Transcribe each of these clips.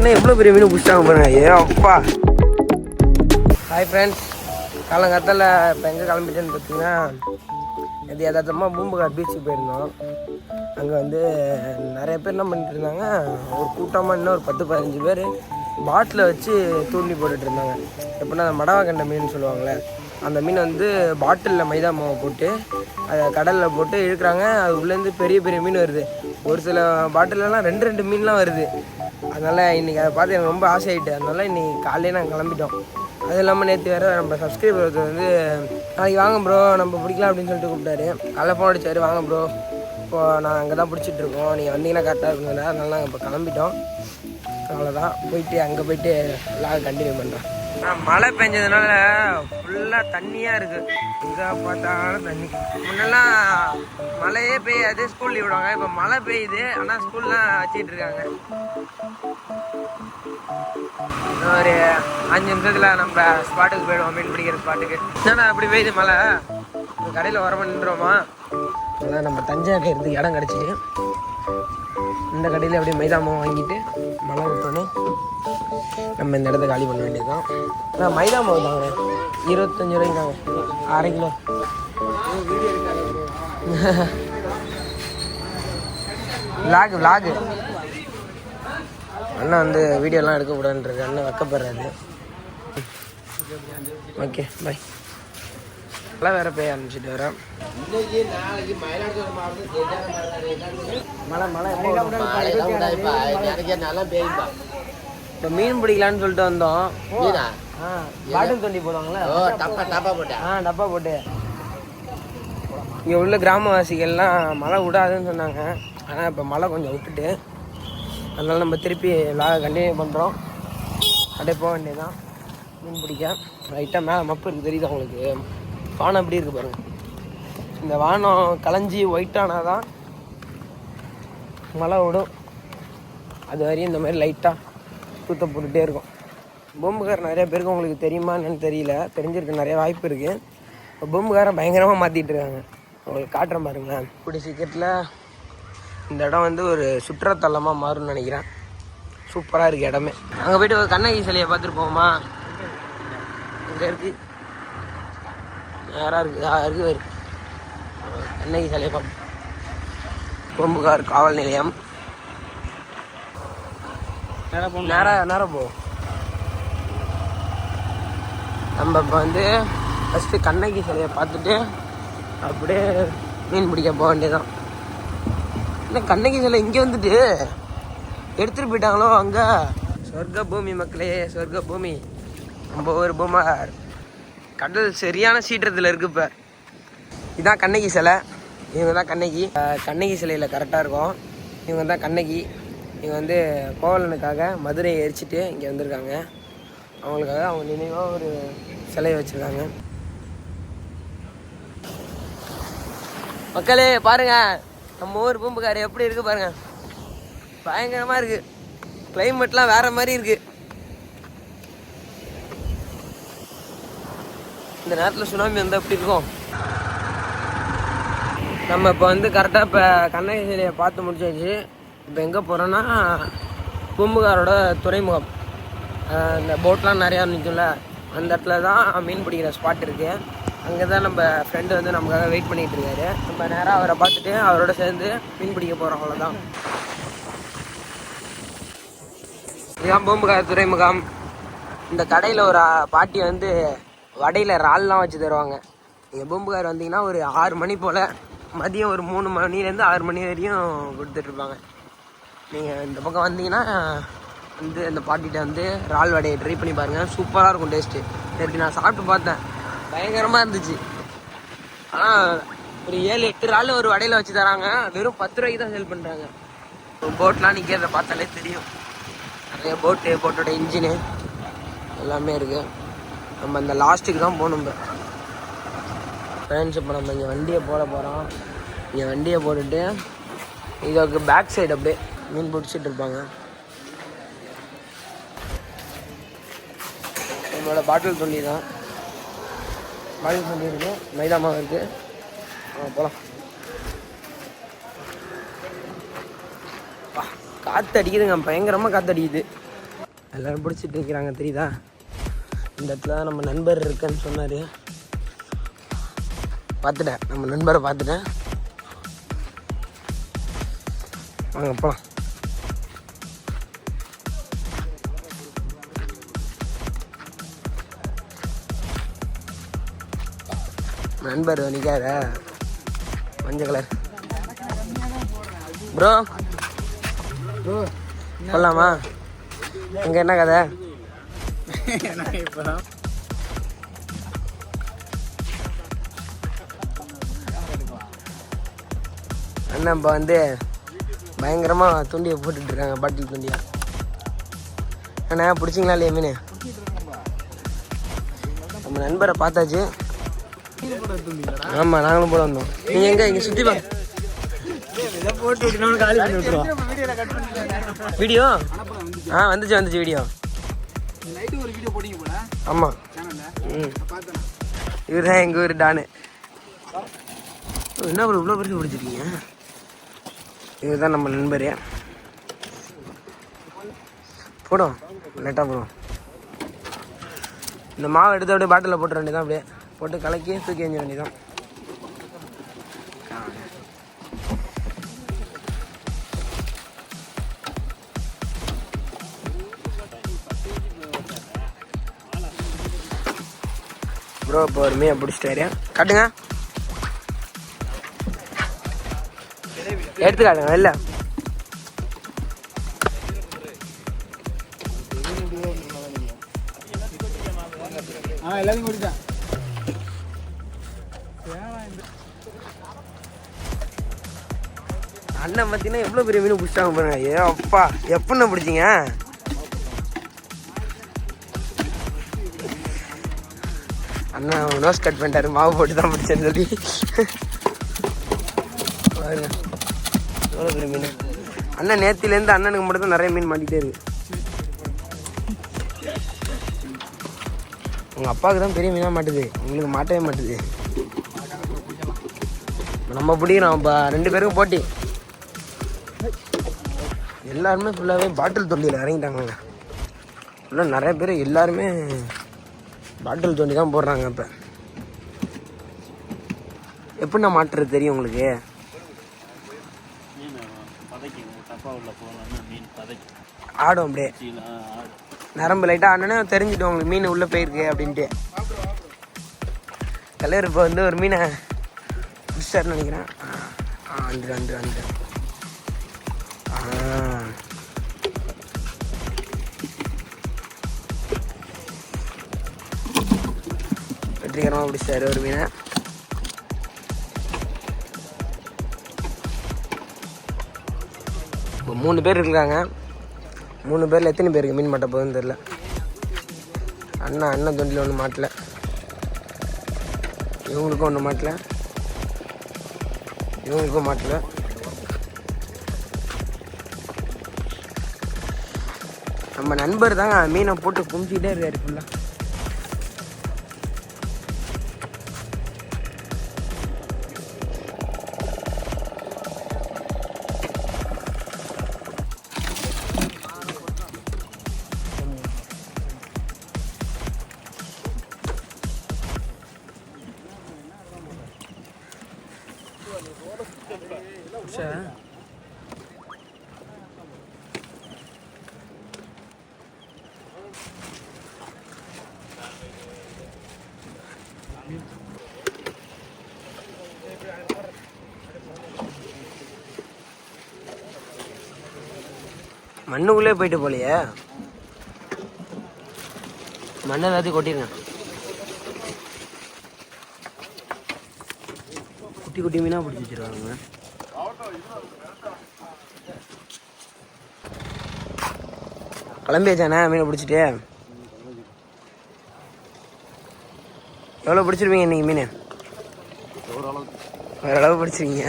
பார்த்தீங்கன்னா எவ்வளோ பெரிய மீன் பிடிச்சிட்டாங்க பாருங்க. ஏ அப்பா. ஹாய் ஃப்ரெண்ட்ஸ், காலங்காத்தால் இப்போ எங்கே கிளம்பிட்டேன்னு பார்த்தீங்கன்னா இது யதார்த்தமாக பூம்புகார் பீச்சுக்கு போயிருந்தோம். அங்கே வந்து நிறைய பேர் என்ன பண்ணிட்டு இருந்தாங்க, ஒரு கூட்டமாக இன்னும் ஒரு 10-15 பேர் பாட்டில் வச்சு தூண்டி போட்டுட்டு இருந்தாங்க. எப்படின்னா அந்த மடவாக்கண்டை மீன் சொல்லுவாங்களே, அந்த மீன் வந்து பாட்டிலில் மைதா மாவை போட்டு அதை கடலில் போட்டு இழுக்கிறாங்க. அது உள்ளேருந்து பெரிய பெரிய மீன் வருது. ஒரு சில பாட்டிலெலாம் 2 மீன்லாம் வருது. அதனால் இன்றைக்கி அதை பார்த்து எனக்கு ரொம்ப ஆசையாயிட்டு, அதனால் இன்றைக்கி காலையிலே நாங்கள் கிளம்பிட்டோம். அது இல்லாமல் நேற்று வேறு நம்ம சப்ஸ்கிரைபர் வந்து நாளைக்கு வாங்க ப்ரோ நம்ம பிடிக்கலாம் அப்படின்னு சொல்லிட்டு கூப்பிட்டாரு. காலைல ஃபோன் அடிச்சார், வாங்க ப்ரோ இப்போது நான் அங்கே தான் பிடிச்சிட்ருக்கோம், நீங்கள் வந்தீங்கன்னா கரெக்டாக இருக்குங்களா. அதனால நாங்கள் இப்போ கிளம்பிட்டோம். அவ்வளோதான், போயிட்டு அங்கே போயிட்டு எல்லாம் கண்டினியூ பண்ணுறேன். மழை பெஞ்சதுனால ஃபுல்லாக தண்ணியாக இருக்குது. எங்கே பார்த்தாலும் தண்ணி. முன்னெல்லாம் மழையே பெய்யாது, ஸ்கூல் லீவ் விடுவாங்க. இப்போ மழை பெய்யுது, ஆனால் ஸ்கூல்லாம் வச்சிட்டு இருக்காங்க. ஒரு 5 நிமிஷத்தில் நம்ம ஸ்பாட்டுக்கு போயிடுவோம், மீன் பிடிக்கிற ஸ்பாட்டுக்கு. என்னடா அப்படி பெய்யுது மழை, கடையில் உரமா நின்றுவோமா. அதான் நம்ம தஞ்சை இருக்கிறதுக்கு இடம் கிடச்சிட்டு இந்த கடையில் அப்படியே மைதாமாவை வாங்கிட்டு மழை விட்டோன்னே நம்ம இந்த இடத்த காலி பண்ண வேண்டியது தான். நான் மைதா மாவு தாங்க 25 ரூபாய்க்கு தாங்க, 1/2 கிலோ. விலாகு அண்ணா வந்து வீடியோலாம் எடுக்கக்கூடாதுன்றது அண்ணன் வைக்கப்படுறாரு. Okay bye. மழை வேறு பெய்ய ஆரம்பிச்சுட்டு வரேன். இப்போ மீன் பிடிக்கலான்னு சொல்லிட்டு வந்தோம். பாட்டில் தோண்டி போடுவாங்களே, டப்பா போட்டு. இங்கே உள்ள கிராமவாசிகள்லாம் மழை விடாதுன்னு சொன்னாங்க. ஆனால் இப்போ மழை கொஞ்சம் விட்டுட்டு, அதனால நம்ம திருப்பி கண்டினியூ பண்ணுறோம். அப்படியே போக வேண்டியதுதான் மீன் பிடிக்க. லைட்டாக மேலே மப்பு இருக்குது, தெரியுது அவங்களுக்கு. வானம் எப்படி இருக்குது பாருங்கள். இந்த வானம் களைஞ்சி ஒயிட்டானால் தான் மழை விடும். அது வரையும் இந்த மாதிரி லைட்டாக தூத்த போட்டுகிட்டே இருக்கும். பூம்புகார் நிறைய பேருக்கு உங்களுக்கு தெரியுமா என்னன்னு தெரியல, தெரிஞ்சிருக்கு, நிறைய வாய்ப்பு இருக்குது. இப்போ பூம்புகாரை பயங்கரமாக மாற்றிட்டு இருக்காங்க. உங்களுக்கு காட்டுறேன் பாருங்களேன். இப்படி சீக்கிரத்தில் இந்த இடம் வந்து ஒரு சுற்றுலாத்தலமாக மாறும்னு நினைக்கிறேன். சூப்பராக இருக்குது இடமே. அங்கே போய்ட்டு ஒரு கண்ணகி சிலையை பார்த்துருப்போமா. இங்கே இருக்குது, நேராக இருக்குது, இருக்குது கண்ணகி சிலையை பார்ப்போம். பூம்புகார் காவல் நிலையம். நேராக போ. நம்ம இப்போ வந்து ஃபஸ்ட்டு கண்ணகி சிலையை பார்த்துட்டு அப்படியே மீன் பிடிக்க போக வேண்டியதான். இல்லை கண்ணகி சிலை இங்கே வந்துட்டு எடுத்துகிட்டு போயிட்டாங்களோ அங்கே. சொர்க்க பூமி மக்களே, சொர்க்க பூமி. நம்ம ஒரு பூமார் கடல் சரியான சீற்றத்தில் இருக்குது. இப்போ இதுதான் கண்ணகி சிலை. இவங்க தான் கண்ணகி சிலையில் கரெக்டாக இருக்கும். இவங்க தான் கண்ணகி. இவங்க வந்து கோவலனுக்காக மதுரையை எரிச்சிட்டு இங்கே வந்திருக்காங்க. அவங்களுக்காக அவங்க நினைவாக ஒரு சிலையை வச்சுருக்காங்க. மக்களே பாருங்கள், நம்ம ஊர் பூம்புகார் எப்படி இருக்குது பாருங்கள். பயங்கரமாக இருக்குது. கிளைமேட்லாம் வேறு மாதிரி இருக்குது. இந்த நேரத்தில் சுனாமி வந்தால் எப்படி இருக்கும். நம்ம இப்போ வந்து கரெக்டாக இப்போ கண்ணகி சிலையை பார்த்து முடிச்சாச்சு. இப்போ எங்கே போகிறோன்னா பூம்புகாரோட துறைமுகம். இந்த போட்லாம் நிறையா நிற்கும்ல, அந்த இடத்துல தான் மீன் பிடிக்கிற ஸ்பாட் இருக்குது. அங்கே தான் நம்ம ஃப்ரெண்டு வந்து நமக்காக வெயிட் பண்ணிகிட்டு இருக்காரு. நம்ம நேராக அவரை பார்த்துட்டு அவரோட சேர்ந்து மீன் பிடிக்க போகிறோம், அவ்வளோதான். இதுதான் பூம்புகார் துறைமுகம். இந்த கடையில் ஒரு பாட்டி வந்து வடையில் இறால்லாம் வச்சு தருவாங்க. நீங்கள் பூம்புகார் வந்தீங்கன்னா ஒரு 6 மணி போல், மதியம் ஒரு 3 மணிலேருந்து 6 மணி வரையும் கொடுத்துட்ருப்பாங்க. நீங்கள் இந்த பக்கம் வந்தீங்கன்னா வந்து இந்த பாட்டிகிட்ட வந்து இறால் வடையை ட்ரை பண்ணி பாருங்கள். சூப்பராக இருக்கும் டேஸ்ட்டு. நேற்று நான் சாப்பிட்டு பார்த்தேன், பயங்கரமாக இருந்துச்சு. ஆனால் ஒரு 7-8 இறால் ஒரு வடையில் வச்சு தராங்க. வெறும் 10 ரூபாய்க்கு தான் சேல் பண்ணுறாங்க. போட்லாம் நிற்கிறத பார்த்தாலே தெரியும். நிறைய போட்டோட இன்ஜினு எல்லாமே இருக்குது. நம்ம அந்த லாஸ்ட்டுக்கு தான் போகணும். ஃப்ரெண்ட்ஸ் இப்போ நம்ம இங்கே வண்டியை போட போகிறோம். இங்கே வண்டியை போட்டுட்டு இதுக்கு பேக் சைடு அப்படியே மீன் பிடிச்சிட்டு இருப்பாங்க. நம்மளோட பாட்டில் தண்ணி தான். பாட்டில் தண்ணி இருக்குது, மைதா மாவு இருக்குது. போகலாம். காற்று அடிக்குதுங்க, பயங்கரமாக காற்று அடிக்குது. எல்லோரும் பிடிச்சிட்டு நிற்கிறாங்க தெரியுதா. இந்த இடத்துல தான் நம்ம நண்பர் இருக்குன்னு சொன்னார். பார்த்துட்டேன், நம்ம நண்பரை பார்த்துட்டேன். வாங்க போகலாம். நண்பர் நிற்காத மஞ்சள் கலர் ப்ரோ சொல்லலாமா? இங்கே என்ன கதை? அண்ணா இப்போ வந்து பயங்கரமாக தூண்டியை போட்டுட்ருக்காங்க, பாட்டில் தூண்டியா. அண்ணா பிடிச்சிங்களா இல்லையா மீன்? நம்ம நண்பரை பார்த்தாச்சு. ஆமாம், நாங்களும் போட வந்தோம். நீங்கள் எங்கே இங்கே சுற்றி பா வீடியோ வந்துச்சு வீடியோ. ஆமாம், இவர் தான் எங்கள் ஊர் டானு. என்ன ப்ரோ இவ்வளோ பெருசு பிடிச்சிருக்கீங்க? இவர் தான் நம்ம நண்பர். போடும் லேட்டாக போடும். இந்த மாவு எடுத்து அப்படியே பாட்டிலில் போட்டுற வேண்டியதான். அப்படியே போட்டு கலக்கி தூக்கி எறிஞ்ச வேண்டியதான். ப்ரோ இப்போ ஒரு மீனை பிடிச்சிட்டாரு. காட்டுங்க, எடுத்து காட்டுங்க. இல்லை எல்லாத்தையும் குடிச்சேன். அண்ணன் பார்த்தீங்கன்னா எவ்வளோ பெரிய மீன் பிடிச்சிட்டாங்க பாருங்க. ஏ அப்பா, எப்படின்னு பிடிச்சிங்க? அண்ணன் நோஸ் கட் பண்ணிட்டாரு, மாவு போட்டு தான் பிடிச்சேன்னு சொல்லி. பாருங்க எவ்வளோ பெரிய மீன். அண்ணன் நேத்திலேருந்து அண்ணனுக்கு மட்டும் தான் நிறைய மீன் மாட்டிகிட்டே இருக்கு. உங்கள் அப்பாவுக்கு தான் பெரிய மீனாக மாட்டுது, உங்களுக்கு மாட்டவே மாட்டுது. நம்ம பிடிக்கிறோம். இப்போ 2 பேருக்கும் போட்டி. எல்லாருமே ஃபுல்லாகவே பாட்டில் தொண்டியில் இறங்கிட்டாங்க. ஃபுல்லாக நிறைய பேர் எல்லாருமே பாட்டில் தொண்டி தான் போடுறாங்க. இப்போ எப்படின்னா மாட்டுறது தெரியும் உங்களுக்கு? ஆடும் அப்படியே நரம்பு லைட்டாக ஆடனே தெரிஞ்சுட்டு உங்களுக்கு மீன் உள்ளே போயிருக்கு அப்படின்ட்டு. கலர் இப்போ வந்து ஒரு மீனை பிடிச்சாருன்னு நினைக்கிறேன். வந்துடு வெற்றிகரமாக பிடிச்சாரு ஒரு மீனை. இப்போ 3 பேர் இருக்காங்க. 3 பேரில் எத்தனை பேருக்கு மீன் மாட்ட போகுதுன்னு தெரில. அண்ணன் தொண்டியில் ஒன்றும் மாட்டல, இவங்களுக்கும் ஒன்றும் மாட்டல, இவங்களுக்கும் மாட்டல. நம்ம நண்பர் தாங்க மீனை போட்டு கும்பிச்சிக்கிட்டே இருக்காரு ஃபுல்லாக. மண்ணுக்குள்ளே போயிட்டு போலையே. மண்ணை எல்லாத்தையும் கொட்டிருங்க. குட்டி மீனாக பிடிச்சி வச்சிருவாங்க. கிளம்பியாச்சாண்ணே மீனை பிடிச்சிட்டு? எவ்வளோ பிடிச்சிருவீங்க இன்னைக்கு மீன்? ஓரளவு பிடிச்சிருவீங்க.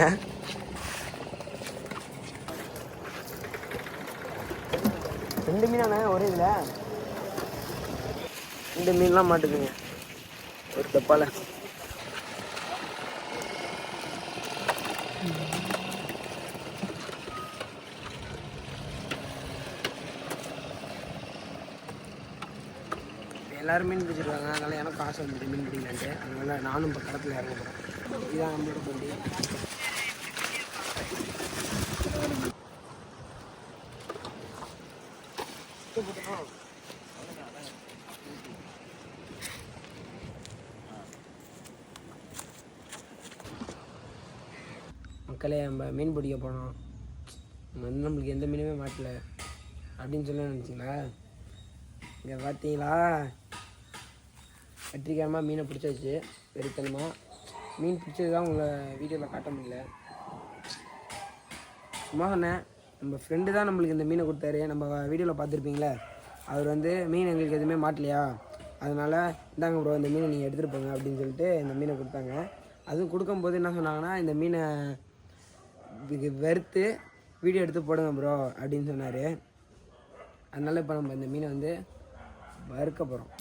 ரெண்டு மீனாண்ணே ஒரே இதில்? 2 மீன்லாம் மாட்டுக்குங்க ஒரு டப்பால. எல்லோரும் மீன் பிடிச்சிருக்காங்க. அதனால் எனக்கும் ஆசை வந்துட்டு மீன் பிடிக்கலான்ட்டு. அதனால் நானும் இப்போ கடத்தில் இறங்க போகிறேன். இதுதான் நம்மளோட வண்டி. மக்களே நம்ம மீன் பிடிக்க போனோம். வந்து நம்மளுக்கு எந்த மீனுமே மாட்டல அப்படின்னு சொல்ல நினச்சிங்களா? இங்கே பார்த்தீங்களா, வெற்றிகரமாக மீனை பிடிச்சி வச்சு வெறித்தனமாக மீன் பிடிச்சது தான் உங்களை வீடியோவில் காட்ட முடியல. சும்மா சொன்னேன். நம்ம ஃப்ரெண்டு தான் நம்மளுக்கு இந்த மீனை கொடுத்தாரு. நம்ம வீடியோவில் பார்த்துருப்பீங்களே, அவர் வந்து மீன் எங்களுக்கு எதுவுமே மாட்டலையா, அதனால் இந்தாங்க ப்ரோ இந்த மீனை நீங்கள் எடுத்துகிட்டு போங்க அப்படின்னு சொல்லிட்டு இந்த மீனை கொடுத்தாங்க. அதுவும் கொடுக்கும்போது என்ன சொன்னாங்கன்னா, இந்த மீனை வறுத்து வீடியோ எடுத்து போடுங்க ப்ரோ அப்படின்னு சொன்னார். அதனால் இப்போ நம்ம இந்த மீனை வந்து வறுக்க போகிறோம்.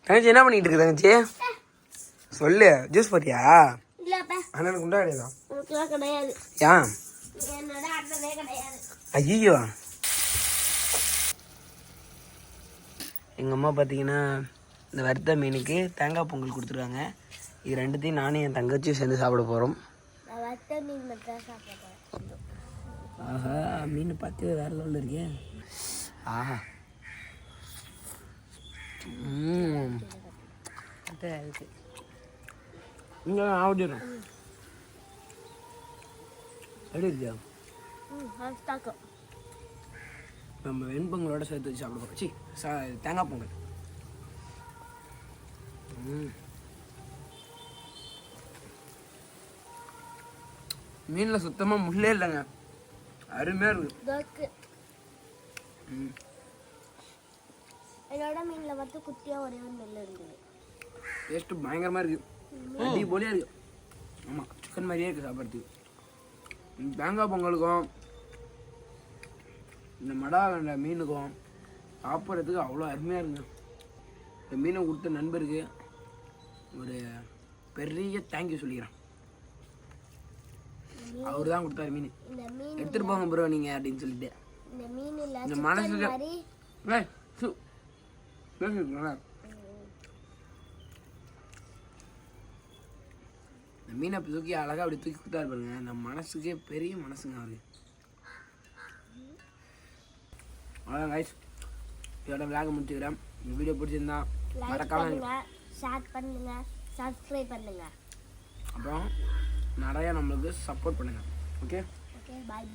தங்கச்சி என்ன பண்ணிட்டு இருக்கு தங்கச்சி? சொல்லு. ஜூஸ் போட்டியா? அண்ணனுக்கு உண்டா கிடையாது. ஏன்? ஐயோ, எங்கள் அம்மா பார்த்தீங்கன்னா இந்த வறுத்த மீனுக்கு தேங்காய் பொங்கல் கொடுத்துருக்காங்க. இது ரெண்டுத்தையும் நானும் என் தங்கச்சியும் சேர்ந்து சாப்பிட போகிறோம். ஆஹா, மீன் பார்த்து வேற லெவலில் இருக்கே. ஆஹா, இங்கே ஆடிடும் எப்படி இருக்கியா? நம்ம வெண்பொங்கலோட சேர்த்து வச்சு சாப்பிட போகிறோம். தேங்காய் பொங்கல். மீனில் சுத்தமாக முள்ளே இல்லைங்க, அருமையாக இருக்கு. என்னோட மீனில் பார்த்து குட்டியாக ஒரே ஒரு நெல் இருக்குது. டேஸ்ட்டு பயங்கரமாக இருக்குது, அடி போலியாக இருக்குது. ஆமாம், சிக்கன் மாதிரியே இருக்குது சாப்பிட்றதுக்கு. தேங்காய் பொங்கலுக்கும் இந்த மடாகண்ட மீனுக்கும் சாப்பிட்றதுக்கு அவ்வளோ அருமையாக இருக்குங்க. இந்த மீனை கொடுத்த நண்பருக்கு ஒரு பெரிய தேங்க்யூ சொல்லிக்கிறேன். அவர் தான் கொடுத்தாரு மீன். எடுத்துகிட்டு போங்க ப்ரோ நீங்கள் அப்படின்னு சொல்லிட்டு இந்த மனசுக்கு இந்த மீனை தூக்கி அழகாக அப்படி தூக்கி கொடுத்தாரு பாருங்க. நம்ம மனசுக்கே பெரிய மனசுங்க அவருக்கு. அவ்வளோதான் கைஸ், இதோட விளாக முடிச்சுக்கிறேன். இந்த வீடியோ பிடிச்சிருந்தா மறக்காம ஷேர் பண்ணுங்க, சப்ஸ்கிரைப் பண்ணுங்க, அப்புறம் நிறையா நம்மளுக்கு சப்போர்ட் பண்ணுங்க. ஓகே, ஓகே, பாய்.